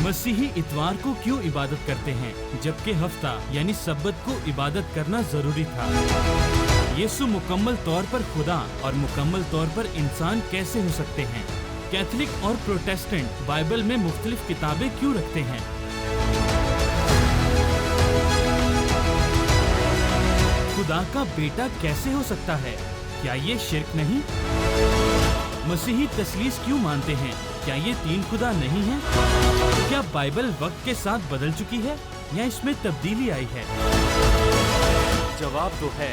मसीही इतवार को क्यों इबादत करते हैं जबकि हफ्ता यानी सब्बत को इबादत करना जरूरी था? यीशु मुकम्मल तौर पर खुदा और मुकम्मल तौर पर इंसान कैसे हो सकते हैं? कैथोलिक और प्रोटेस्टेंट बाइबल में मुख्तलिफ किताबें क्यों रखते हैं? खुदा का बेटा कैसे हो सकता है? क्या ये शिर्क नहीं? मसीही तस्लीस क्यों मानते हैं? क्या ये तीन खुदा नहीं है? क्या बाइबल वक्त के साथ बदल चुकी है या इसमें तब्दीली आई है? जवाब तो है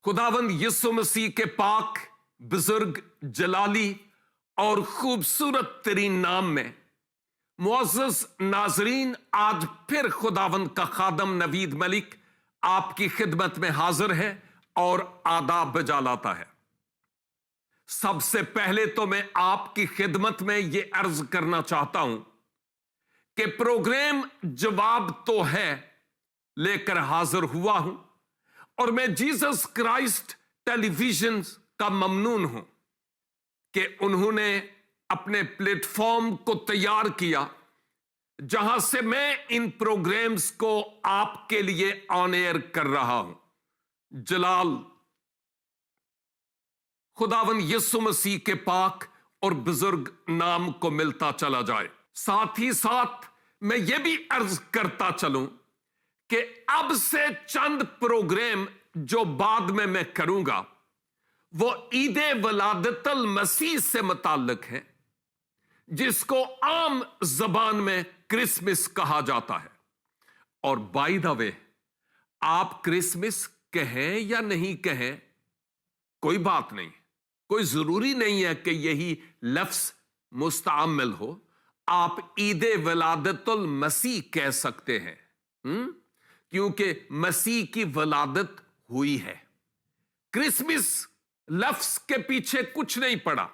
खुदावंद यीशु मसीह के पाक, बुजुर्ग, जलाली और खूबसूरत तरीन नाम में मुअज़्ज़ज़ नाज़रीन, आज फिर खुदावंद का खादम नवीद मलिक आपकी खिदमत में हाजिर है और आदाब बजा लाता है। सबसे पहले तो मैं आपकी खिदमत में यह अर्ज करना चाहता हूं कि प्रोग्राम जवाब तो है लेकर हाजिर हुआ हूं और मैं जीसस क्राइस्ट टेलीविजन का ममनून हूं कि उन्होंने अपने प्लेटफॉर्म को तैयार किया जहां से मैं इन प्रोग्राम्स को आपके लिए ऑन एयर कर रहा हूं। जलाल खुदावन यीशु मसीह के पाक और बुजुर्ग नाम को मिलता चला जाए। साथ ही साथ मैं ये भी अर्ज करता चलूं कि अब से चंद प्रोग्राम जो बाद में मैं करूंगा वो ईद वलादतल मसीह से मुताल्लिक है, जिसको आम जबान में क्रिसमस कहा जाता है। और बाय द वे, आप क्रिसमस कहें या नहीं कहें कोई बात नहीं, कोई जरूरी नहीं है कि यही लफ्ज मुस्तअमल हो। आप ईद वलादतुल मसीह कह सकते हैं, क्योंकि मसीह की वलादत हुई है। क्रिसमस लफ्ज के पीछे कुछ नहीं पड़ा,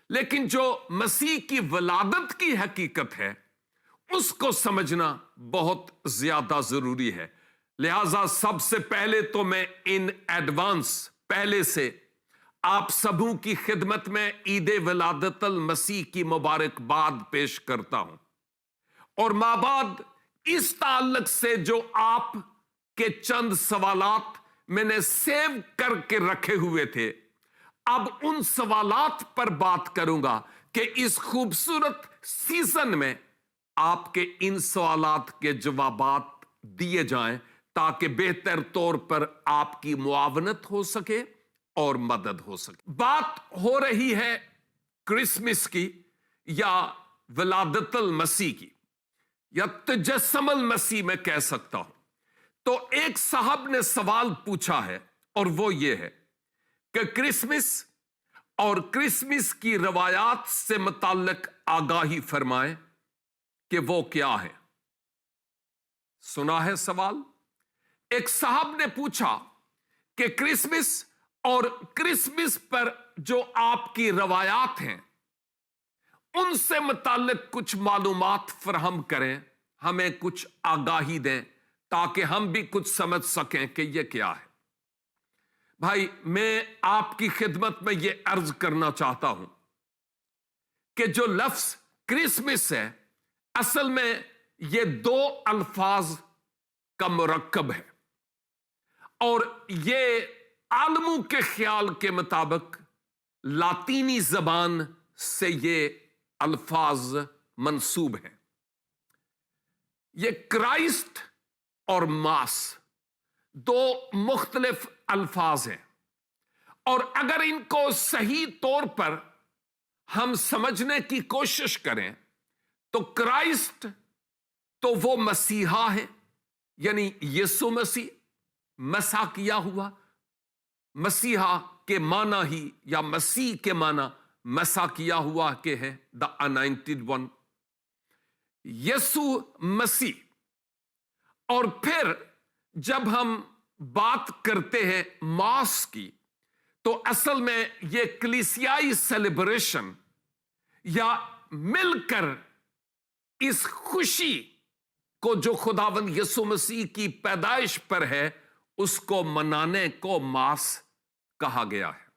लेकिन जो मसीह की वलादत की हकीकत है उसको समझना बहुत ज्यादा जरूरी है। लिहाजा सबसे पहले तो मैं इन एडवांस पहले से आप सबों की खिदमत में ईद वलादतल मसीह की मुबारकबाद पेश करता हूं और माबाद इस ताल्लुक से जो आप के चंद सवालात मैंने सेव करके रखे हुए थे, अब उन सवालात पर बात करूंगा कि इस खूबसूरत सीजन में आपके इन सवालात के जवाबात दिए जाएं ताकि बेहतर तौर पर आपकी मुआवनत हो सके और मदद हो सके। बात हो रही है क्रिसमस की या वलादतल मसीह की या तजस्सुमुल मसीह में कह सकता हूं। तो एक साहब ने सवाल पूछा है और वो ये है कि क्रिसमस और क्रिसमस की रवायात से मुताल्लिक आगाही फरमाएं कि वो क्या है। सुना है सवाल? एक साहब ने पूछा कि क्रिसमस और क्रिसमस पर जो आपकी रवायात हैं उनसे मुताल्लिक कुछ मालूमात फराहम करें, हमें कुछ आगाही दें ताकि हम भी कुछ समझ सकें कि यह क्या है। भाई, मैं आपकी खिदमत में यह अर्ज करना चाहता हूं कि जो लफ्ज क्रिसमस है असल में यह दो अल्फाज का मुरक्कब है और यह आलमों के ख्याल के मुताबिक लातीनी जबान से यह अल्फाज मंसूब है। यह क्राइस्ट और मास दो मुख्तलिफ अल्फाज हैं और अगर इनको सही तौर पर हम समझने की कोशिश करें तो क्राइस्ट तो वो मसीहा है, यानी यीशु मसीह, मसा किया हुआ। मसीहा के माना ही या मसीह के माना मसा किया हुआ के है, द अनॉइंटेड वन, यीशु मसीह। और फिर जब हम बात करते हैं मास की तो असल में यह कलीसियाई सेलिब्रेशन या मिलकर इस खुशी को जो खुदावंद यीशु मसीह की पैदाइश पर है उसको मनाने को मास कहा गया है।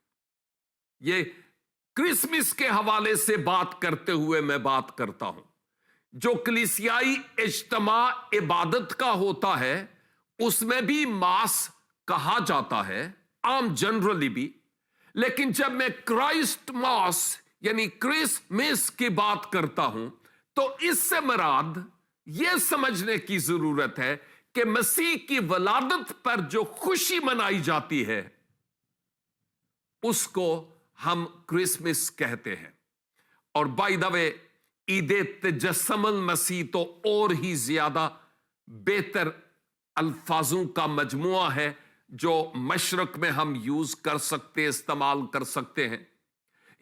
ये क्रिसमस के हवाले से बात करते हुए मैं बात करता हूं। जो कलीसियाई इज्तिमा इबादत का होता है उसमें भी मास कहा जाता है, आम जनरली भी। लेकिन जब मैं क्राइस्ट मास यानी क्रिसमस की बात करता हूं तो इससे मुराद यह समझने की जरूरत है कि मसीह की वलादत पर जो खुशी मनाई जाती है उसको हम क्रिसमस कहते हैं। और बाय द वे ईद तजस्सुमुल मसीह तो और ही ज्यादा बेहतर अल्फाजों का मजमुआ है जो मशरक में हम यूज कर सकते, इस्तेमाल कर सकते हैं,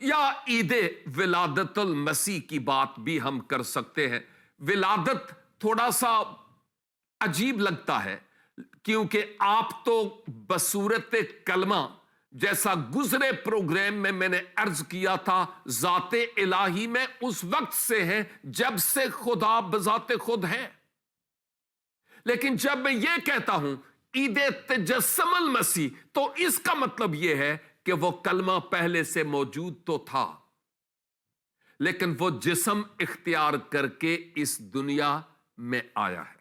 या ईद विलादतुल मसीह की बात भी हम कर सकते हैं। विलादत थोड़ा सा अजीब लगता है क्योंकि आप तो बसूरत कलमा, जैसा गुजरे प्रोग्राम में मैंने अर्ज किया था, जाते इलाही में उस वक्त से है जब से खुदा बजाते खुद है। लेकिन जब मैं ये कहता हूं ईद तजस्सुमुल मसीह तो इसका मतलब यह है कि वो कलमा पहले से मौजूद तो था लेकिन वो जिस्म इख्तियार करके इस दुनिया में आया है।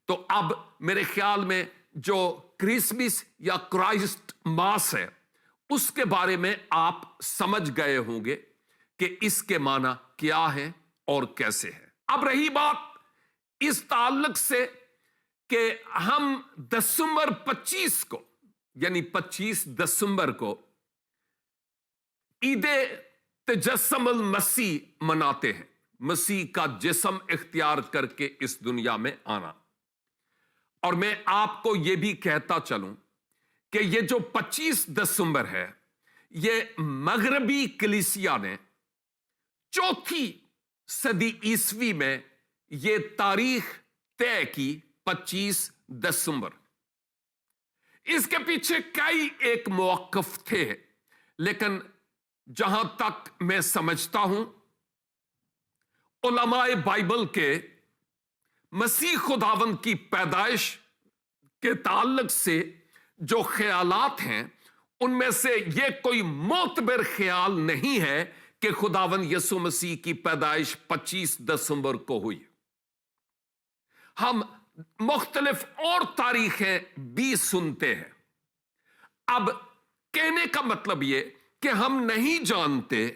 तो अब मेरे ख्याल में जो क्रिसमस या क्राइस्ट मास है उसके बारे में आप समझ गए होंगे कि इसके माना क्या है और कैसे है। अब रही बात इस ताल्लुक से कि हम दिसंबर 25 को यानी 25 दिसंबर को ईद तजस्सुमुल मसीह मनाते हैं, मसीह का जिस्म इख्तियार करके इस दुनिया में आना। और मैं आपको यह भी कहता चलूं कि यह जो 25 दिसंबर है यह मगरबी कलीसिया ने 4वीं सदी ईस्वी में यह तारीख तय की 25 दिसंबर। इसके पीछे कई एक मौक़िफ़ थे लेकिन जहां तक मैं समझता हूं उलमाए बाइबल के मसीह खुदावंद की पैदाइश के ताल्लुक से जो ख्यालात हैं उनमें से यह कोई मोतबर ख्याल नहीं है कि खुदावंद यीशु मसीह की पैदाइश 25 दिसंबर को हुई। हम मुख्तलिफ और तारीखें भी सुनते हैं। अब कहने का मतलब यह कि हम नहीं जानते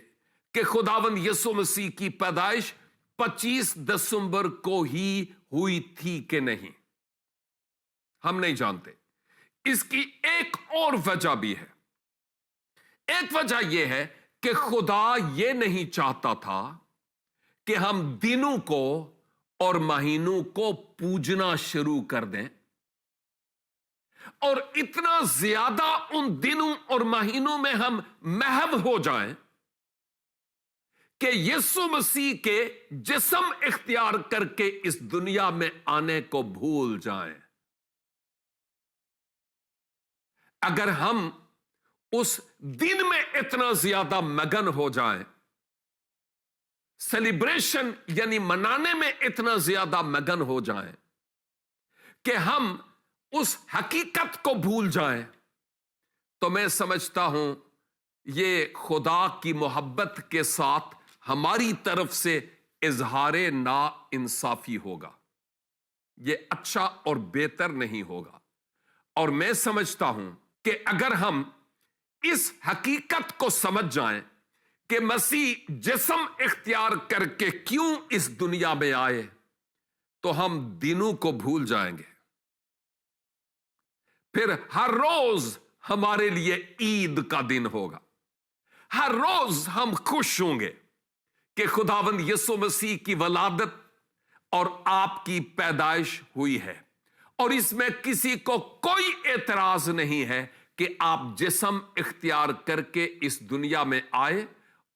कि खुदावंद यीशु मसीह की पैदाइश 25 दिसंबर को ही हुई थी कि नहीं, हम नहीं जानते। इसकी एक और वजह भी है। एक वजह यह है कि खुदा यह नहीं चाहता था कि हम दिनों को और महीनों को पूजना शुरू कर दें और इतना ज्यादा उन दिनों और महीनों में हम महव हो जाएं कि यीशु मसीह के जिस्म इख्तियार करके इस दुनिया में आने को भूल जाएं। अगर हम उस दिन में इतना ज्यादा मगन हो जाएं, सेलिब्रेशन यानी मनाने में इतना ज्यादा मगन हो जाएं कि हम उस हकीकत को भूल जाएं, तो मैं समझता हूं यह खुदा की मोहब्बत के साथ हमारी तरफ से इजहारे ना इंसाफी होगा। यह अच्छा और बेहतर नहीं होगा। और मैं समझता हूं कि अगर हम इस हकीकत को समझ जाएं कि मसीह जिस्म इख्तियार करके क्यों इस दुनिया में आए, तो हम दिनों को भूल जाएंगे। फिर हर रोज हमारे लिए ईद का दिन होगा। हर रोज हम खुश होंगे कि खुदावंद यीशु मसीह की वलादत और आपकी पैदाइश हुई है। और इसमें किसी को कोई एतराज नहीं है कि आप जिस्म इख्तियार करके इस दुनिया में आए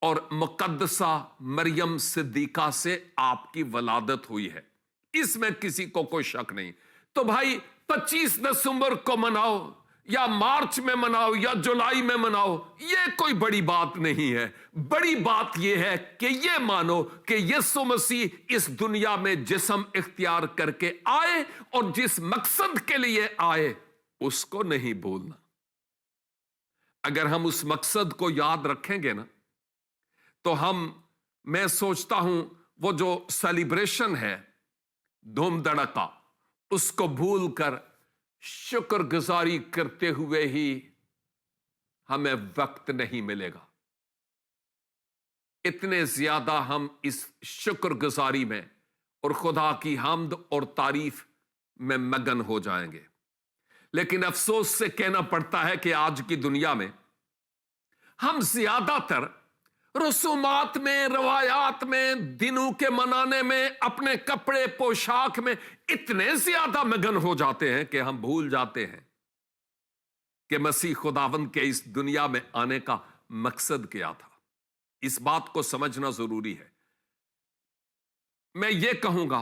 और मुकद्दसा मरियम सिद्दीका से आपकी वलादत हुई है। इसमें किसी को कोई शक नहीं। तो भाई 25 दिसंबर को मनाओ या मार्च में मनाओ या जुलाई में मनाओ, यह कोई बड़ी बात नहीं है। बड़ी बात यह है कि यह मानो कि यीशु मसीह इस दुनिया में जिस्म इख्तियार करके आए और जिस मकसद के लिए आए उसको नहीं भूलना। अगर हम उस मकसद को याद रखेंगे ना, तो मैं सोचता हूं वो जो सेलिब्रेशन है धूम धड़का, उसको भूल कर शुक्रगुजारी करते हुए ही हमें वक्त नहीं मिलेगा। इतने ज्यादा हम इस शुक्रगुजारी में और खुदा की हम्द और तारीफ में मगन हो जाएंगे। लेकिन अफसोस से कहना पड़ता है कि आज की दुनिया में हम ज्यादातर रसूमात में, रवायात में, दिनों के मनाने में, अपने कपड़े पोशाक में इतने ज्यादा मगन हो जाते हैं कि हम भूल जाते हैं कि मसीह खुदावंद के इस दुनिया में आने का मकसद क्या था। इस बात को समझना जरूरी है। मैं ये कहूंगा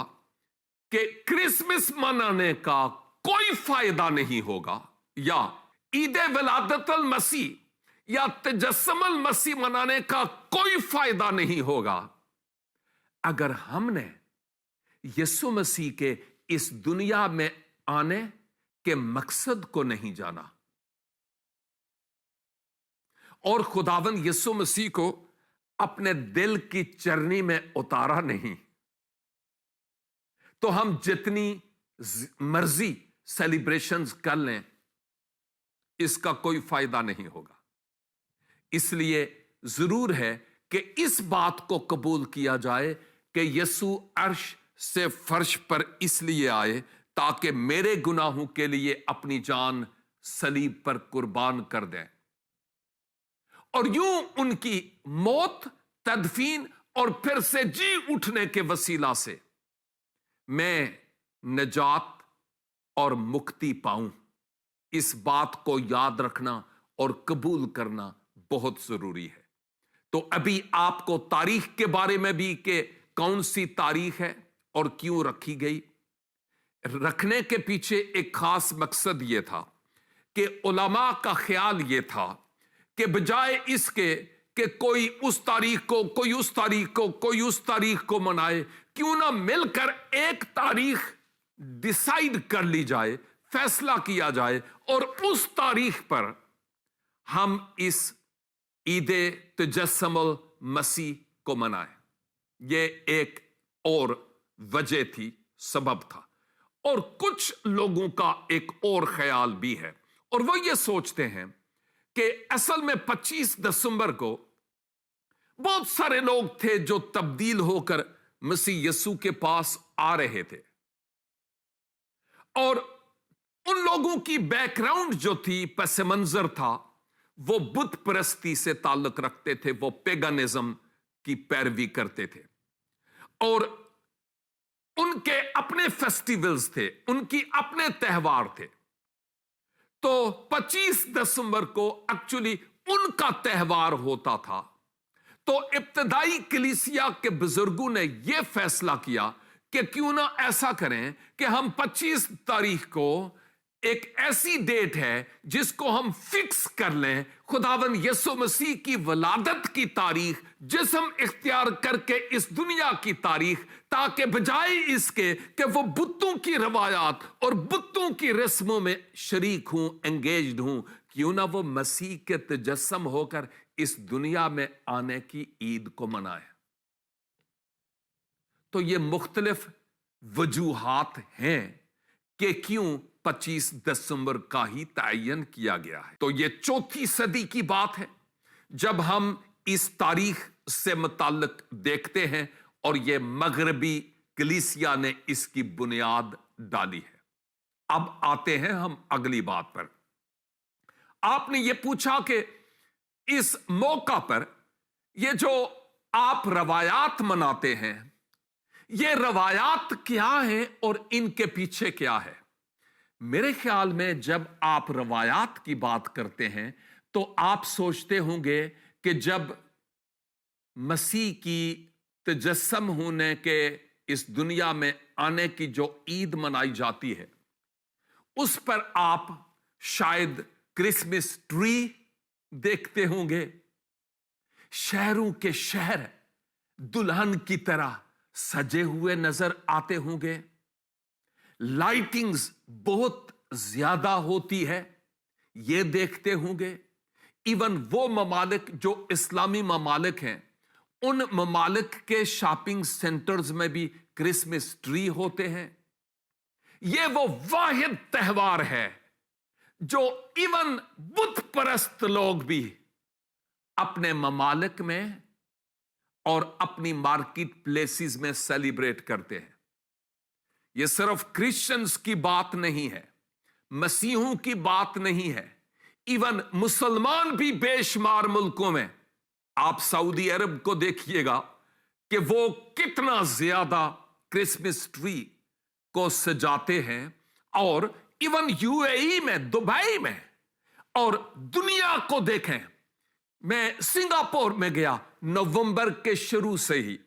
कि क्रिसमस मनाने का कोई फायदा नहीं होगा, या ईद विलादतुल मसीह या तजस्सुमुल मसीह मनाने का कोई फायदा नहीं होगा, अगर हमने यीशु मसीह के इस दुनिया में आने के मकसद को नहीं जाना और खुदावंद यीशु मसीह को अपने दिल की चरनी में उतारा नहीं, तो हम जितनी मर्जी सेलिब्रेशंस कर लें, इसका कोई फायदा नहीं होगा। इसलिए जरूर है कि इस बात को कबूल किया जाए कि यीशु अर्श से फर्श पर इसलिए आए ताकि मेरे गुनाहों के लिए अपनी जान सलीब पर कुर्बान कर दें, और यूं उनकी मौत, तदफीन और फिर से जी उठने के वसीला से मैं नजात और मुक्ति पाऊं। इस बात को याद रखना और कबूल करना बहुत जरूरी है। तो अभी आपको तारीख के बारे में भी कि कौन सी तारीख है और क्यों रखी गई, रखने के पीछे एक खास मकसद यह था कि उलमा का ख्याल यह था कि बजाय इसके कि कोई उस तारीख को, कोई उस तारीख को, कोई उस तारीख को मनाए, क्यों ना मिलकर एक तारीख डिसाइड कर ली जाए, फैसला किया जाए और उस तारीख पर हम इस ईद तजस्सुमुल मसीह को मनाएं। यह एक और वजह थी, सबब था। और कुछ लोगों का एक और ख्याल भी है, और वो ये सोचते हैं कि असल में 25 दिसंबर को बहुत सारे लोग थे जो तब्दील होकर मसीह यीशु के पास आ रहे थे, और उन लोगों की बैकग्राउंड जो थी, पस मंजर था, वो बुत परस्ती से ताल्लुक रखते थे, वो पेगनिज्म की पैरवी करते थे, और उनके अपने फेस्टिवल्स थे, उनकी अपने त्यौहार थे। तो 25 दिसंबर को एक्चुअली उनका त्यौहार होता था। तो इब्तदाई कलीसिया के बुजुर्गों ने यह फैसला किया कि क्यों ना ऐसा करें कि हम 25 तारीख को एक ऐसी डेट है जिसको हम फिक्स कर लें, खुदावंद यीशु मसीह की वलादत की तारीख, जिस्म इख्तियार करके इस दुनिया की तारीख, ताकि बजाय इसके कि वो बुतों की रवायात और बुतों की रस्मों में शरीक हूं, एंगेज्ड हूं, क्यों ना वो मसीह के तजस्सम होकर इस दुनिया में आने की ईद को मनाए। तो ये मुख्तलिफ वजूहात हैं कि क्यों 25 दिसंबर का ही तयन किया गया है। तो ये 4वीं सदी की बात है जब हम इस तारीख से मुताल्लिक देखते हैं, और ये मगरबी कलीसिया ने इसकी बुनियाद डाली है। अब आते हैं हम अगली बात पर। आपने ये पूछा कि इस मौका पर ये जो आप रवायात मनाते हैं, ये रवायात क्या है और इनके पीछे क्या है? मेरे ख्याल में जब आप रवायात की बात करते हैं तो आप सोचते होंगे कि जब मसीह की तजस्सम होने के इस दुनिया में आने की जो ईद मनाई जाती है, उस पर आप शायद क्रिसमस ट्री देखते होंगे। शहरों के शहर दुल्हन की तरह सजे हुए नजर आते होंगे। लाइटिंग्स बहुत ज्यादा होती है, ये देखते होंगे। इवन वो ममालिक जो इस्लामी ममालिक हैं, ان ممالک کے شاپنگ سینٹرز میں بھی کرسمس ٹری ہوتے ہیں. یہ وہ واحد تہوار ہے جو ایون بت پرست لوگ بھی اپنے ممالک میں اور اپنی مارکیٹ پلیسز میں سیلیبریٹ کرتے ہیں. یہ صرف کرسچنز کی بات نہیں ہے, مسیحوں کی بات نہیں ہے, ایون مسلمان بھی بے شمار ملکوں میں. آپ سعودی عرب کو دیکھیے گا کہ وہ کتنا زیادہ کرسمس ٹری کو سجاتے ہیں, اور ایون یو اے ای میں, دبئی میں, اور دنیا کو دیکھیں. میں سنگاپور میں گیا, نومبر کے شروع سے ہی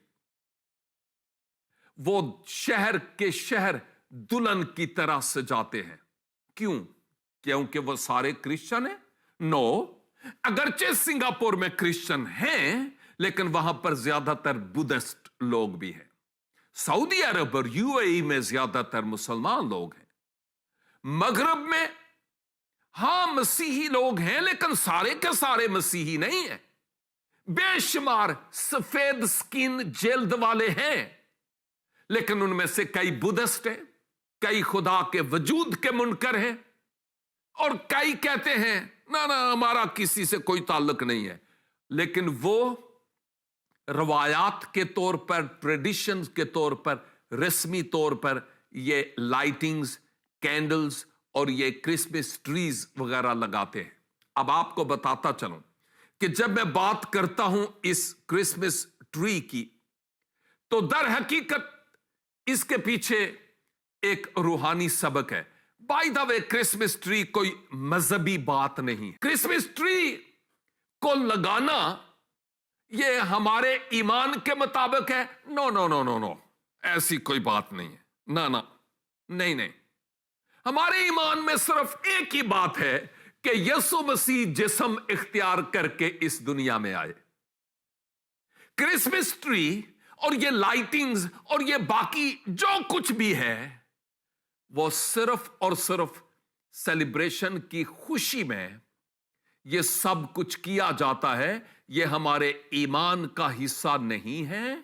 وہ شہر کے شہر دلہن کی طرح سجاتے ہیں. کیوں؟ کیونکہ وہ سارے کرسچن ہیں؟ نو, اگرچہ سنگاپور میں کرسچن ہیں لیکن وہاں پر زیادہ تر بدھسٹ لوگ بھی ہیں. سعودی عرب اور یو اے ای میں زیادہ تر مسلمان لوگ ہیں. مغرب میں ہاں مسیحی لوگ ہیں لیکن سارے کے سارے مسیحی نہیں ہیں. بے شمار سفید سکین جلد والے ہیں لیکن ان میں سے کئی بدھسٹ ہیں, کئی خدا کے وجود کے منکر ہیں, اور کئی کہتے ہیں نہ ہمارا کسی سے کوئی تعلق نہیں ہے. لیکن وہ روایات کے طور پر, ٹریڈیشنز کے طور پر, رسمی طور پر یہ لائٹنگز, کینڈلز اور یہ کرسمس ٹریز وغیرہ لگاتے ہیں. اب آپ کو بتاتا چلوں کہ جب میں بات کرتا ہوں اس کرسمس ٹری کی تو در حقیقت اس کے پیچھے ایک روحانی سبق ہے. By the way, Christmas tree کوئی مذہبی بات نہیں. کرسمس ٹری کو لگانا یہ ہمارے ایمان کے مطابق ہے؟ نو نو نو نو نو, ایسی کوئی بات نہیں ہے. نہیں. ہمارے ایمان میں صرف ایک ہی بات ہے کہ یسوع مسیح جسم اختیار کر کے اس دنیا میں آئے. کرسمس ٹری اور یہ لائٹنگز اور یہ باقی جو کچھ بھی ہے وہ صرف اور صرف سیلیبریشن کی خوشی میں یہ سب کچھ کیا جاتا ہے. یہ ہمارے ایمان کا حصہ نہیں ہے.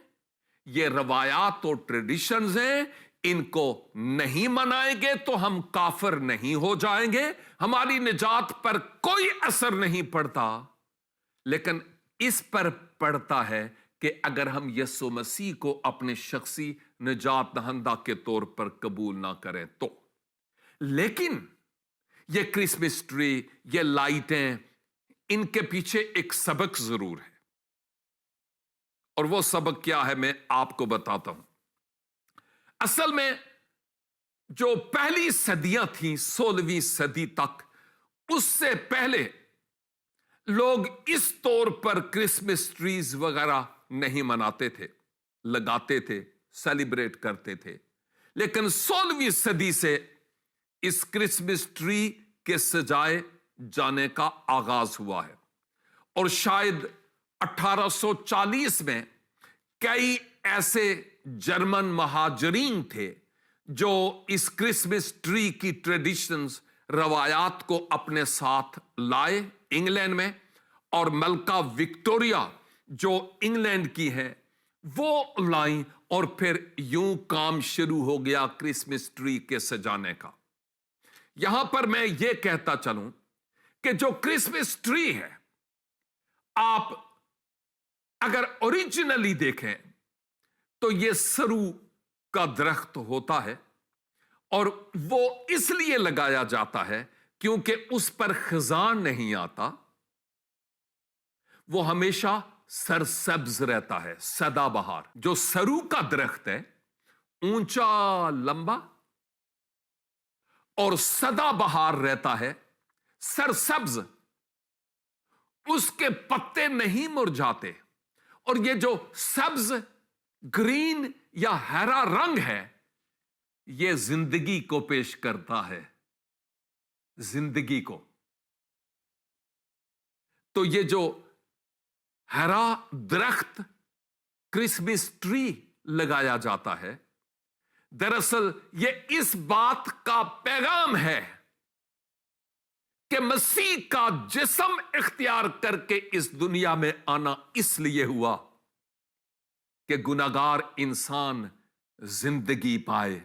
یہ روایات اور ٹریڈیشنز ہیں, ان کو نہیں منائیں گے تو ہم کافر نہیں ہو جائیں گے, ہماری نجات پر کوئی اثر نہیں پڑتا. لیکن اس پر پڑتا ہے کہ اگر ہم یسوع مسیح کو اپنے شخصی نجات دہندہ کے طور پر قبول نہ کریں تو. لیکن یہ کرسمس ٹری, یہ لائٹیں, ان کے پیچھے ایک سبق ضرور ہے, اور وہ سبق کیا ہے میں آپ کو بتاتا ہوں. اصل میں جو پہلی صدیاں تھیں, 16ویں صدی تک, اس سے پہلے لوگ اس طور پر کرسمس ٹریز وغیرہ نہیں مناتے تھے, لگاتے تھے, سیلیبریٹ کرتے تھے. لیکن 16ویں صدی سے اس کرسمس ٹری کے سجائے جانے کا آغاز ہوا ہے, اور شاید 1840 میں کئی ایسے جرمن مہاجرین تھے جو اس کرسمس ٹری کی ٹریڈیشنز, روایات کو اپنے ساتھ لائے انگلینڈ میں, اور ملکہ وکٹوریا جو انگلینڈ کی ہے وہ لائیں, اور پھر یوں کام شروع ہو گیا کرسمس ٹری کے سجانے کا. یہاں پر میں یہ کہتا چلوں کہ جو کرسمس ٹری ہے, آپ اگر اوریجنلی دیکھیں تو یہ سرو کا درخت ہوتا ہے, اور وہ اس لیے لگایا جاتا ہے کیونکہ اس پر خزاں نہیں آتا, وہ ہمیشہ سرسبز رہتا ہے, سدا بہار. جو سرو کا درخت ہے اونچا, لمبا اور سدا بہار رہتا ہے, سرسبز, اس کے پتے نہیں مرجھاتے, اور یہ جو سبز, گرین یا ہرا رنگ ہے یہ زندگی کو پیش کرتا ہے, زندگی کو. تو یہ جو ہرا درخت کرسمس ٹری لگایا جاتا ہے, دراصل یہ اس بات کا پیغام ہے کہ مسیح کا جسم اختیار کر کے اس دنیا میں آنا اس لیے ہوا کہ गुनाहगार इंसान जिंदगी पाए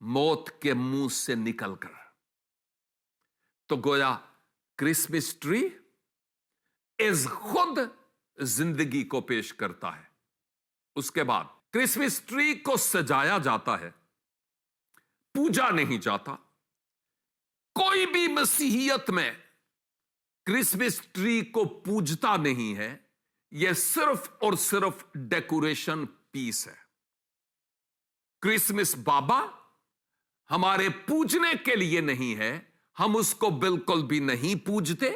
मौत के मुंह से निकलकर। तो गोया क्रिसमस ट्री इस खुद जिंदगी को पेश करता है। उसके बाद क्रिसमस ट्री को सजाया जाता है, पूजा नहीं जाता। कोई भी मसीहियत में क्रिसमस ट्री को पूजता नहीं है। यह सिर्फ और सिर्फ डेकोरेशन पीस है। क्रिसमस बाबा हमारे पूजने के लिए नहीं है, हम उसको बिल्कुल भी नहीं पूजते।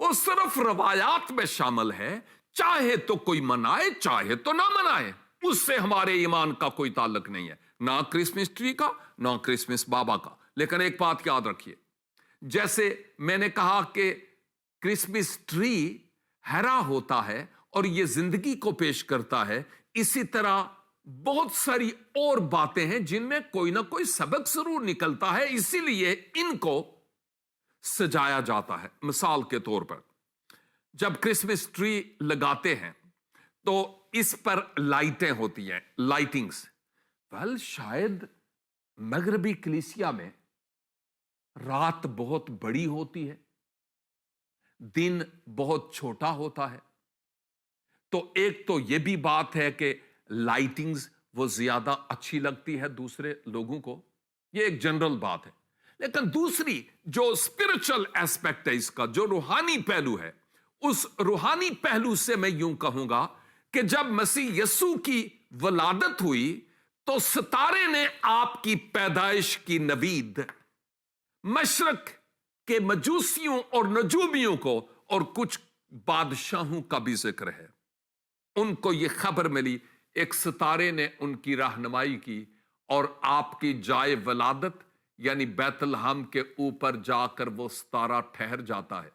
वो सिर्फ रवायात में शामिल है, चाहे तो कोई मनाए चाहे तो ना मनाए, उससे हमारे ईमान का कोई ताल्लुक नहीं है, ना क्रिसमस ट्री का ना क्रिसमस बाबा का। लेकिन एक बात याद रखिए, जैसे मैंने कहा कि क्रिसमस ट्री हरा होता है और यह जिंदगी को पेश करता है, इसी तरह बहुत सारी और बातें हैं जिनमें कोई ना कोई सबक जरूर निकलता है, इसीलिए इनको सजाया जाता है। मिसाल के तौर पर जब क्रिसमस ट्री लगाते हैं तो इस पर लाइटें होती हैं, लाइटिंग्स। वेल, शायद मगरबी कलीसिया में रात बहुत बड़ी होती है, दिन बहुत छोटा होता है, तो एक तो यह भी बात है कि लाइटिंग्स वो ज्यादा अच्छी लगती है दूसरे लोगों को, यह एक जनरल बात है। लेकिन दूसरी जो स्पिरिचुअल एस्पेक्ट है इसका, जो रूहानी पहलू है, उस रूहानी पहलू से मैं यूं कहूंगा कि जब मसीह यस्सु की वलादत हुई तो सितारे ने आपकी पैदाइश की नवीद मशरक के मजूसियों और नजूमियों को, और कुछ बादशाहों का भी जिक्र है, उनको यह खबर मिली, एक सितारे ने उनकी रहनुमाई की और आपकी जाए वलादत यानी बैतलहम के ऊपर जाकर वो सितारा ठहर जाता है,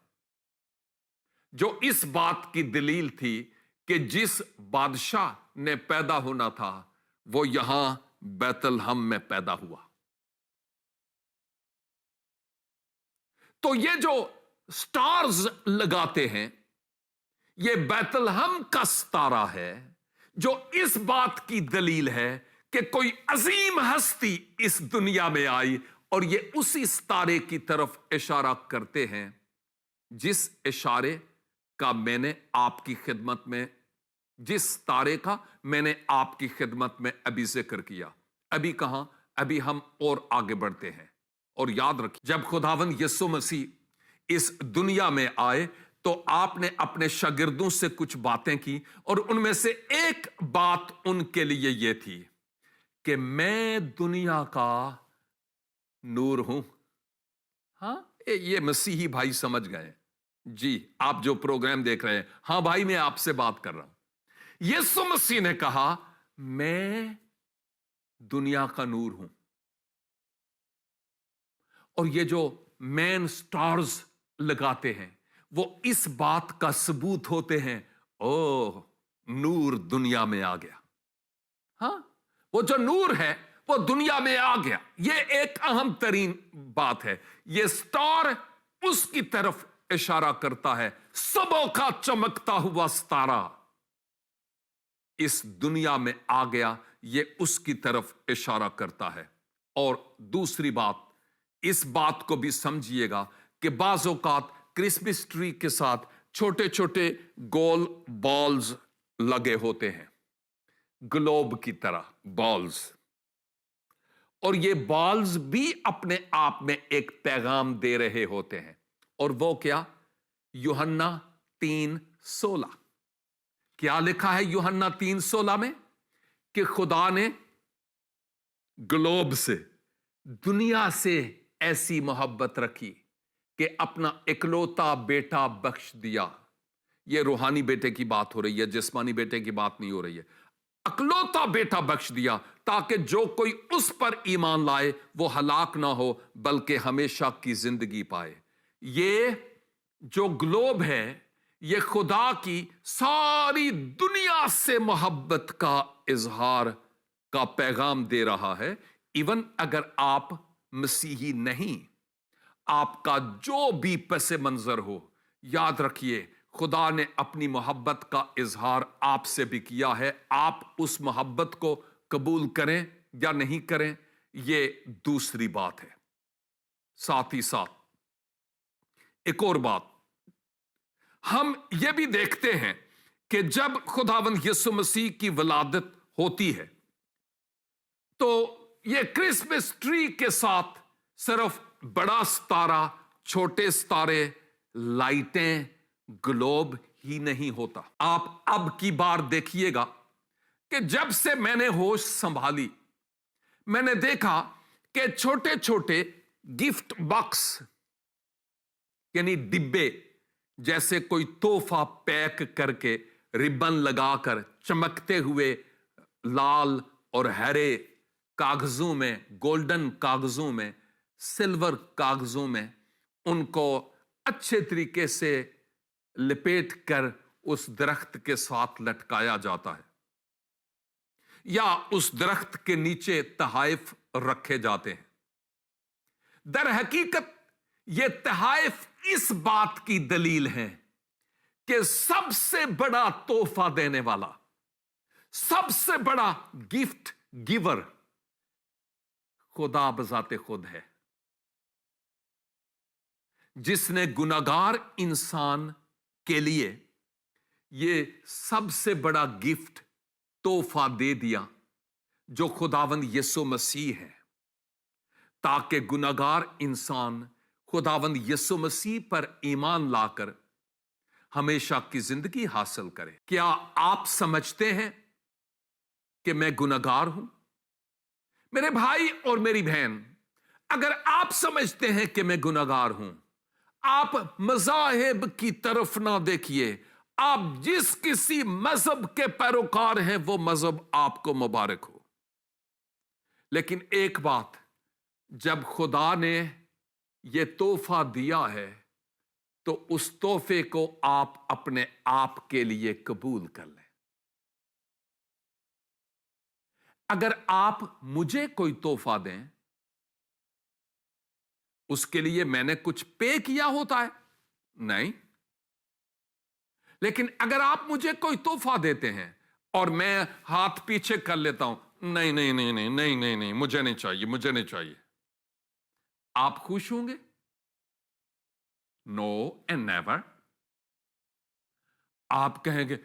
जो इस बात की दलील थी कि जिस बादशाह ने पैदा होना था वो यहां बैतलहम में पैदा हुआ। तो ये जो स्टार्स लगाते हैं, ये बैतलहम का सितारा है, जो इस बात की दलील है कि कोई अजीम हस्ती इस दुनिया में आई, और ये उसी सितारे की तरफ इशारा करते हैं जिस इशारे का मैंने आपकी खिदमत में, जिस सितारे का मैंने आपकी खिदमत में अभी जिक्र किया। अभी कहां, अभी हम और आगे बढ़ते हैं। और याद रखिए, जब खुदावंद यीशु मसीह इस दुनिया में आए तो आपने अपने शागिर्दों से कुछ बातें की, और उनमें से एक बात उनके लिए यह थी कि मैं दुनिया का नूर हूं। हां, ये मसीही भाई समझ गए जी, आप जो प्रोग्राम देख रहे हैं, हां भाई मैं आपसे बात कर रहा हूं। यीशु मसीह ने कहा मैं दुनिया का नूर हूं, और ये जो मैन स्टार्स लगाते हैं वो इस बात का सबूत होते हैं, ओह नूर दुनिया में आ गया। हां, वो जो नूर है वो दुनिया में आ गया, ये एक अहम तरीन बात है। ये स्टार उसकी तरफ इशारा करता है, सबों का चमकता हुआ सितारा इस दुनिया में आ गया, ये उसकी तरफ इशारा करता है। और दूसरी बात, इस बात को भी समझिएगा कि बाज़ औक़ात क्रिसमस ट्री के साथ छोटे छोटे गोल बॉल्स लगे होते हैं, ग्लोब की तरह बॉल्स, और ये बॉल्स भी अपने आप में एक पैगाम दे रहे होते हैं। और वो क्या? यूहन्ना 3:16। क्या लिखा है यूहन्ना 3:16 में? कि खुदा ने ग्लोब से, दुनिया से ऐसी मोहब्बत रखी कि अपना इकलौता बेटा बख्श दिया। यह रूहानी बेटे की बात हो रही है, जिस्मानी बेटे की बात नहीं हो रही है। इकलौता बेटा बख्श दिया ताकि जो कोई उस पर ईमान लाए वो हलाक ना हो बल्कि हमेशा की जिंदगी पाए। ये जो ग्लोब है ये खुदा की सारी दुनिया से मोहब्बत का इजहार का पैगाम दे रहा है। इवन अगर आप मसीही नहीं, आपका जो भी पस मंजर हो, याद रखिए خدا نے اپنی محبت کا اظہار آپ سے بھی کیا ہے. آپ اس محبت کو قبول کریں یا نہیں کریں یہ دوسری بات ہے. ساتھ ہی ساتھ ایک اور بات ہم یہ بھی دیکھتے ہیں کہ جب خداوند یسوع مسیح کی ولادت ہوتی ہے تو یہ کرسمس ٹری کے ساتھ صرف بڑا ستارہ، چھوٹے ستارے، لائٹیں، گلوب ہی نہیں ہوتا. آپ اب کی بار دیکھیے گا کہ جب سے میں نے ہوش سنبھالی میں نے دیکھا کہ چھوٹے چھوٹے گفٹ باکس یعنی ڈبے، جیسے کوئی تحفہ پیک کر کے ربن لگا کر چمکتے ہوئے لال اور ہرے کاغذوں میں، گولڈن کاغذوں میں، سلور کاغذوں میں ان کو اچھے طریقے سے لپیٹ کر اس درخت کے ساتھ لٹکایا جاتا ہے یا اس درخت کے نیچے تحائف رکھے جاتے ہیں. در حقیقت یہ تحائف اس بات کی دلیل ہے کہ سب سے بڑا تحفہ دینے والا، سب سے بڑا گفٹ گیور خدا بذات خود ہے، جس نے گناہگار انسان کے لیے یہ سب سے بڑا گفٹ تحفہ دے دیا جو خداوند یسوع مسیح ہے، تاکہ گناہگار انسان خداوند یسوع مسیح پر ایمان لا کر ہمیشہ کی زندگی حاصل کرے. کیا آپ سمجھتے ہیں کہ میں گناہگار ہوں؟ میرے بھائی اور میری بہن، اگر آپ سمجھتے ہیں کہ میں گناہگار ہوں، آپ مذاہب کی طرف نہ دیکھیے. آپ جس کسی مذہب کے پیروکار ہیں وہ مذہب آپ کو مبارک ہو. لیکن ایک بات، جب خدا نے یہ تحفہ دیا ہے تو اس تحفے کو آپ اپنے آپ کے لیے قبول کر لیں. اگر آپ مجھے کوئی تحفہ دیں، اس کے لیے میں نے کچھ پے کیا ہوتا ہے؟ نہیں. لیکن اگر آپ مجھے کوئی تحفہ دیتے ہیں اور میں ہاتھ پیچھے کر لیتا ہوں، نہیں نہیں نہیں نہیں نہیں نہیں نہیں مجھے نہیں چاہیے، مجھے نہیں چاہیے، آپ خوش ہوں گے؟ نو اینڈ نیور. آپ کہیں گے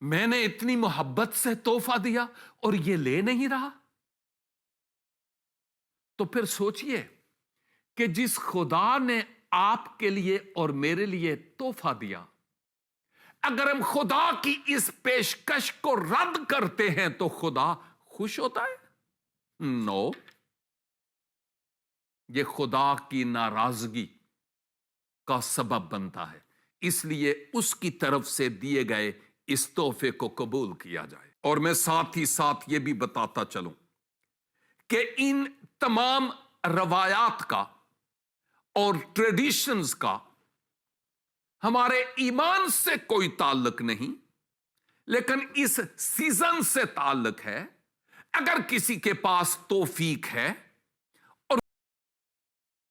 میں نے اتنی محبت سے تحفہ دیا اور یہ لے نہیں رہا. تو پھر سوچئے کہ جس خدا نے آپ کے لیے اور میرے لیے تحفہ دیا، اگر ہم خدا کی اس پیشکش کو رد کرتے ہیں تو خدا خوش ہوتا ہے؟ نو. یہ خدا کی ناراضگی کا سبب بنتا ہے. اس لیے اس کی طرف سے دیے گئے اس تحفے کو قبول کیا جائے. اور میں ساتھ ہی ساتھ یہ بھی بتاتا چلوں کہ ان تمام روایات کا اور ٹریڈیشنز کا ہمارے ایمان سے کوئی تعلق نہیں، لیکن اس سیزن سے تعلق ہے. اگر کسی کے پاس توفیق ہے